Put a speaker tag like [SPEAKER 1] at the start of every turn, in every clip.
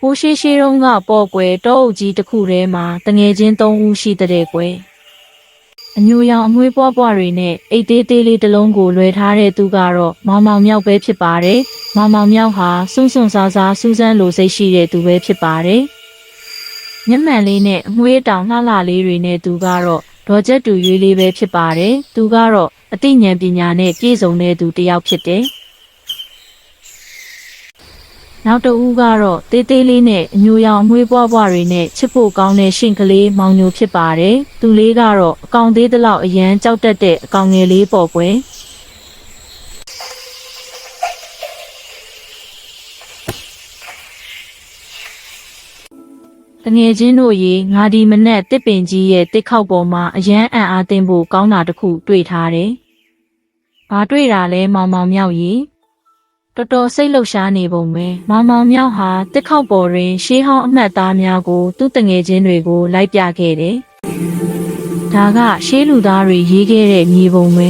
[SPEAKER 1] ဟိုးရှိတုန်းကပေါ့ကွယ်တောအုပ်ကြီးတစ်ခုထဲမှာတငယ်ချင်း၃ဦးရှိတဲ့ကွယ်အညိုရောင်အမွှေးပွားပွားတွေနဲ့အိတ်သေးသေးလေးတစ်လုံးကိုလွယ်ထားတဲ့သူကတော့မောင်မောင်မြောက်ပဲဖြစ်ပါတယ်မောင်မောင်မြောက်ဟာစွန့်စားစားစူးစမ်းလိုစိတ်ရှိတဲ့သူပဲဖြစ်ပါတယ်မျက်မှန်လေးနဲ့အမွှေးတောင်လှလှလေးတွေနဲ့သူကတော့ဒေါ်ချက်တူရွေးလေးပဲဖြစ်ပါတယ်သူကတော့အသိဉာဏ်ပညာနဲ့ပြည့်စုံတဲ့သူတစ်ယောက်ဖြစ်တယ်နောက်တဦးကတော့တေးသေးလေးနဲ့အညိုရောင်အမွှေးပွားပွားတွေနဲ့ချစ်ဖို့ကောင်းတဲ့ရှင်ကလေးမောင်ညိုဖြစ်ပါတယ်။သူလေးကတော့အကောင်သေးတလောက်အရန်ကြောက်တတ်တဲ့အကောင်ငယ်လေးပေါ့ကွယ်။တငယ်ချင်းတို့ရေငါဒီမနက်တစ်ပင်ကြီးရဲ့တစ်ခေါက်ပေါ်မှာအရန်အံ့အားသင့်ဖို့ကောင်းတာတစ်ခုတွေ့ထားတယ်။ဘာတွေ့တာလဲမောင်မောင်မြောက်ရေတော်တော်စိတ်လှုပ်ရှားနေပုံပဲမောင်မောင်မြောက်ဟာတစ်ခေါက်ပေါ်တွင်ရှေးဟောင်းအမှတ်သားများကိုသူ့တငယ်ချင်းတွေကိုလိုက်ပြခဲ့တယ်။ဒါကရှေးလူသားတွေရေးခဲ့တဲ့မြေပုံပဲ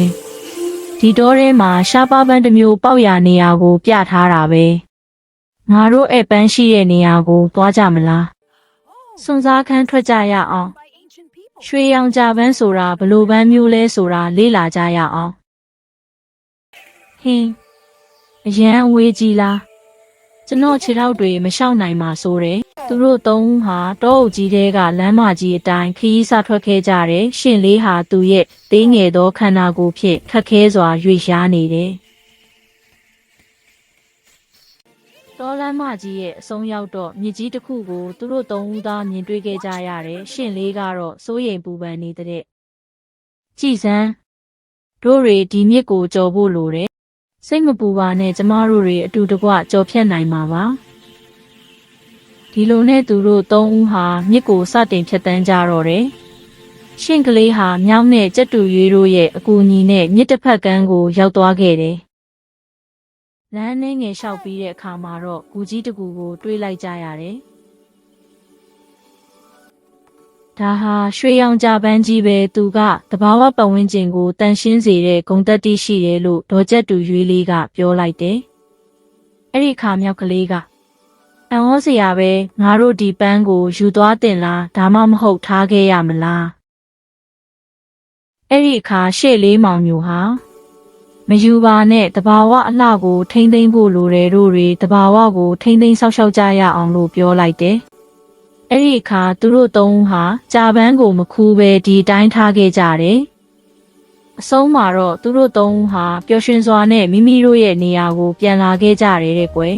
[SPEAKER 1] ဒီတောထဲမှာရှားပါးပန်းတစ်မျိုးပေါက်ရနေရာကိုပြထားတာပဲငါတို့အဲ့ပန်းရှိတဲ့နေရာကိုသွားကြမလားစွန့်စားခန်းထွက်ကြရအောင်ရွှေရောင်ကြပန်းဆိုတာဘလို့ပန်းမျိုးလဲဆိုတာလေ့လာကြရအောင်ဟင်းအရန်အဝေးကြီးလားကျွန်တော်ခြေထောက်တွေမလျှောက်နိုင်ပါဆိုတယ်သူတို့၃ဦးဟာတောအုပ်ကြီးတဲကလမ်းမကြီးအတိုင်းခရီးစထွက်ခဲ့ကြတယ်ရှင်လေးဟာသူ့ရဲ့သေးငယ်သောခန္ဓာကိုယ်ဖြင့်ခက်ခဲစွာရွေ့ရှားနေတယ်တောလမ်းမကြီးရဲ့အဆုံးရောက်တော့မြစ်ကြီးတစ်ခုကိုသူတို့၃ဦးသားမြင်တွေ့ခဲ့ကြရတယ်ရှင်လေးကတော့စိုးရိမ်ပူပန်နေတဲ့ကြည်စမ်းတို့တွေဒီမြစ်ကိုကျော်ဖို့လိုတယ်စိတ်မပူပါနဲ့ကျမတို့တွေအတူတကွကြော်ဖြတ်နိုင်မှာပါဒီလိုနဲ့သူတို့၃ဦးဟာမြစ်ကိုစတင်ဖြတ်တန်းကြတော့တယ်ရှင်ကလေးဟာမြောင်းနဲ့ကြက်တူရွေးတို့ရဲ့အကူအညီနဲ့မြစ်တစ်ဖက်ကမ်းကိုရောက်သွားခဲ့တယ်လမ်းနှင်းငယ်လျှောက်ပြီးတဲ့အခါမှာတော့ဂူကြီးတစ်ခုကိုတွေးလိုက်ကြရတယ်ဒါဟာရွှေရောင်ကြပန်းကြီးပဲသူကတဘာဝပတ်ဝန်းကျင်ကိုတန်ရှင်းစေတဲ့ဂုဏ်သက်တည်ရှိတယ်လို့ဒေါ်ချက်တူရွေးလေးကပြောလိုက်တယ်။အဲ့ဒီခါမြောက်ကလေးကအံ့ဩစရာပဲငါတို့ဒီပန်းကိုယူသွားတင်လားဒါမှမဟုတ်ထားခဲ့ရမလား။အဲ့ဒီအခါရှေ့လေးမောင်ညိုဟာမယူပါနဲ့တဘာဝအလှကိုထိမ့်သိမ့်ဖို့လိုတယ်တို့တွေတဘာဝကိုထိမ့်သိမ့်ဆောက်ရှောက်ကြရအောင်လို့ပြောလိုက်တယ်။အဲ့ဒီအခါသူတို့၃ဦးဟာကြာပန်းကိုမခူးပဲဒီတိုင်းထားခဲ့ကြတယ်။အဆုံးမှာတော့သူတို့၃ဦးဟာပျော်ရွှင်စွာနဲ့မိမိတို့ရဲ့နေရာကိုပြန်လာခဲ့ကြတယ်တဲ့ကွယ်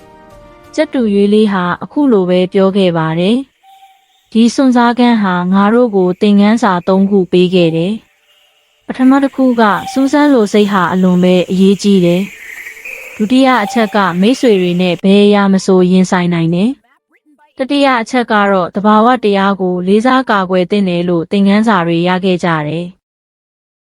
[SPEAKER 1] ။ကြက်တူရွေးလေးဟာအခုလိုပဲပြောခဲ့ပါတယ်။ဒီစွန့်စားခန်းဟာငါတို့ကိုသင်ခန်းစာ၃ခုပေးခဲ့တယ်။ပထမတစ်ခုကစူးစမ်းလိုစိတ်ဟာအလွန်ပဲအရေးကြီးတယ်။ဒုတိယအချက်ကမိတ်ဆွေတွေနဲ့ဘယ်အရာမဆိုရင်ဆိုင်နိုင်တယ်။တတိယအချက်ကတော့တဘာဝတရားကိုလေးစားကာကွယ်သင့်တယ်လို့သင်ခန်းစာတွေရခဲ့ကြတယ်။